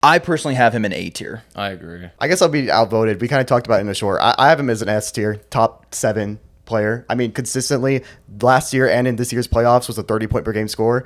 I personally have him in A tier. I agree. I guess I'll be outvoted. We kind of talked about it in the short. I have him as an S tier, top 7 player. I mean, consistently last year and in this year's playoffs was a 30-point per game score.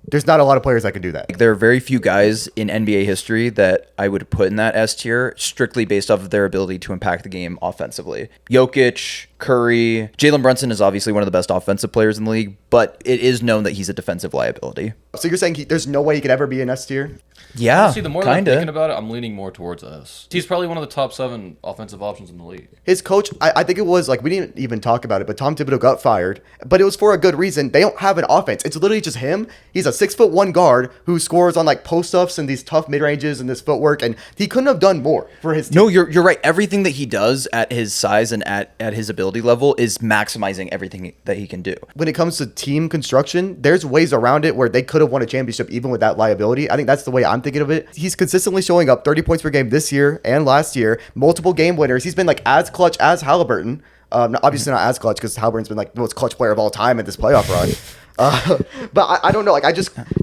There's not a lot of players that can do that. There are very few guys in NBA history that I would put in that S tier strictly based off of their ability to impact the game offensively. Jokic, Curry, Jalen Brunson is obviously one of the best offensive players in the league, but it is known that he's a defensive liability. So you're saying there's no way he could ever be an S tier? Yeah, See, the more that I'm thinking about it, I'm leaning more towards S. He's probably one of the top 7 offensive options in the league. His coach, I think it was like, we didn't even talk about it, but Tom Thibodeau got fired, but it was for a good reason. They don't have an offense. It's literally just him. He's a 6'1" guard who scores on like post-ups and these tough mid-ranges and this footwork, and he couldn't have done more for his team. No, you're right. Everything that he does at his size and at his ability level is maximizing everything that he can do. When it comes to team construction, there's ways around it where they could have won a championship even with that liability. I think that's the way I'm thinking of it. He's consistently showing up 30 points per game this year and last year, multiple game winners. He's been like as clutch as Halliburton. Obviously not as clutch because Halliburton's been like the most clutch player of all time at this playoff run. But I don't know. Like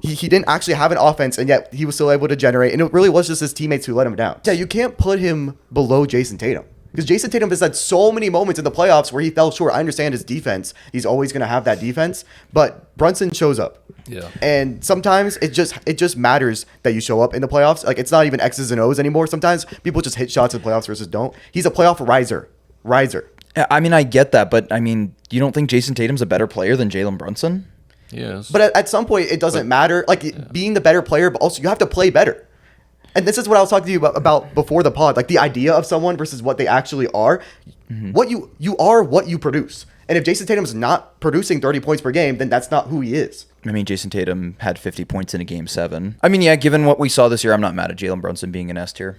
he didn't actually have an offense, and yet he was still able to generate. And it really was just his teammates who let him down. Yeah, you can't put him below Jason Tatum. Because Jason Tatum has had so many moments in the playoffs where he fell short. I understand his defense. He's always going to have that defense. But Brunson shows up. Yeah. And sometimes it just matters that you show up in the playoffs. Like, it's not even X's and O's anymore. Sometimes people just hit shots in the playoffs versus don't. He's a playoff riser. Yeah, I mean, I get that, but I mean, you don't think Jason Tatum's a better player than Jalen Brunson? Yes. But at some point, it doesn't matter. Like, being the better player, but also you have to play better. And this is what I was talking to you about before the pod, like the idea of someone versus what they actually are. Mm-hmm. What you are, what you produce. And if Jason Tatum's not producing 30 points per game, then that's not who he is. I mean, Jason Tatum had 50 points in a game 7. I mean, yeah, given what we saw this year, I'm not mad at Jalen Brunson being an S tier.